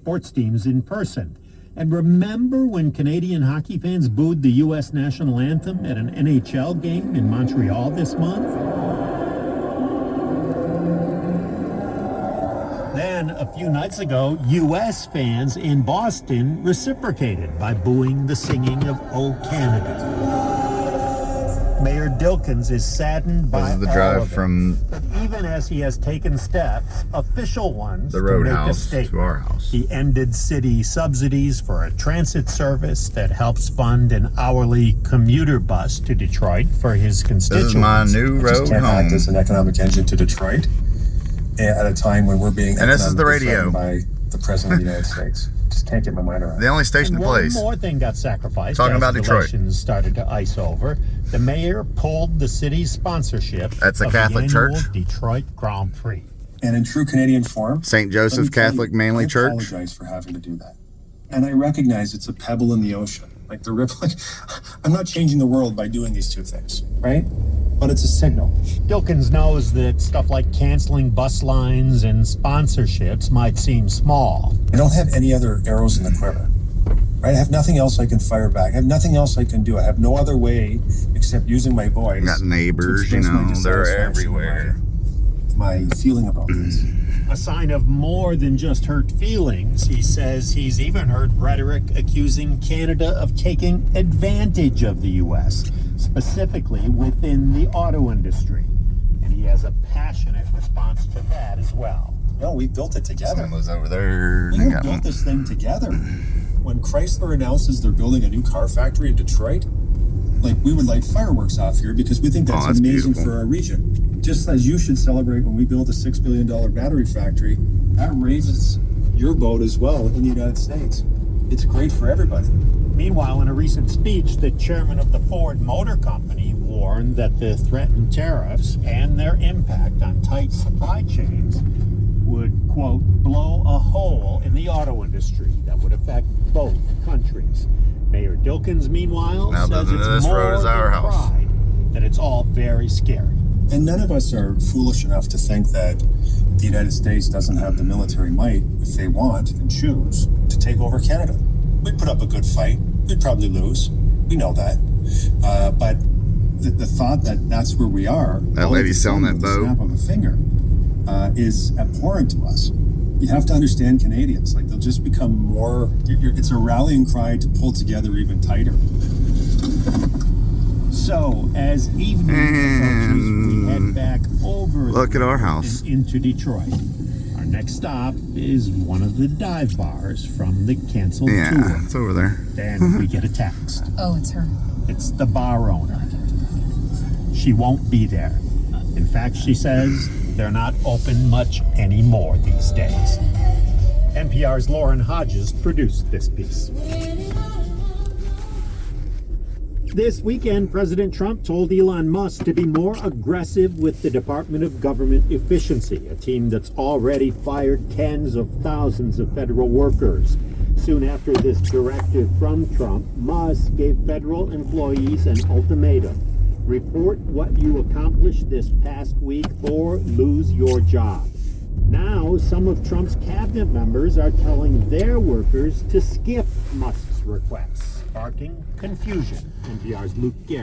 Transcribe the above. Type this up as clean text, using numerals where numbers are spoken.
sports teams in person. And remember when Canadian hockey fans booed the U.S. national anthem at an NHL game in Montreal this month? Then, a few nights ago, U.S. fans in Boston reciprocated by booing the singing of "O Canada." Mayor Dilkens is saddened by this is the all drive of it. from But even as he has taken steps, official ones, the to make a roadhouse statement. to our house. He ended city subsidies for a transit service that helps fund an hourly commuter bus to Detroit for his constituents. This is my new road can't act home. as an economic engine to Detroit at a time when we're being And this is the economically radio. threatened by the President of the United States. Just can't get my mind around The it. only station in And one place. more thing got sacrificed Talking as about Detroit. relations started to ice over. The mayor pulled the city's sponsorship That's a of Catholic the annual church? Detroit Grand Prix. And in true Canadian form, St. let me Joseph tell Catholic you, Manly I Church. apologize for having to do that. And I recognize it's a pebble in the ocean. Like the ripple. I'm not changing the world by doing these two things, right? But it's a signal. Dilkens knows that stuff like canceling bus lines and sponsorships might seem small. I don't have any other arrows in the quiver. Right? I have nothing else I can fire back. I have nothing else I can do. I have no other way except using my voice. Got neighbors, to you express my know, they're dissatisfaction, everywhere. My feeling about this. A sign of more than just hurt feelings. He says he's even heard rhetoric accusing Canada of taking advantage of the U.S., specifically within the auto industry. And he has a passionate response to that as well. No, we built it together. Someone was over there. We They have got built one. this thing together. When Chrysler announces they're building a new car factory in Detroit, like we would light fireworks off here because we think that's, that's amazing beautiful. for our region. Just as you should celebrate when we build a $6 billion battery factory, that raises your boat as well in the United States. It's great for everybody. Meanwhile, in a recent speech, the chairman of the Ford Motor Company warned that the threatened tariffs and their impact on tight supply chains would, quote, blow a hole in the auto industry that would affect both countries. Mayor Dilkens, meanwhile, Now, says this it's road more is our than house. pride, that it's all very scary. And none of us are foolish enough to think that the United States doesn't have the military might, if they want and choose, to take over Canada. We'd put up a good fight. We'd probably lose. We know that. But the thought that that's where we are, That lady's selling that with the boat. snap of a finger, is abhorrent to us. You have to understand Canadians. Like, they'll just become more... It's a rallying cry to pull together even tighter. So, as evening approaches, we head back over Look the at our road house. and into Detroit. Our next stop is one of the dive bars from the canceled Yeah, tour. it's over there. Then we get a text. Oh, it's her. It's the bar owner. She won't be there. In fact, she says they're not open much anymore these days. NPR's Lauren Hodges produced this piece. This weekend, President Trump told Elon Musk to be more aggressive with the Department of Government Efficiency, a team that's already fired tens of thousands of federal workers. Soon after this directive from Trump, Musk gave federal employees an ultimatum. Report what you accomplished this past week or lose your job. Now, some of Trump's cabinet members are telling their workers to skip Musk's requests, sparking confusion. NPR's Luke Garrett.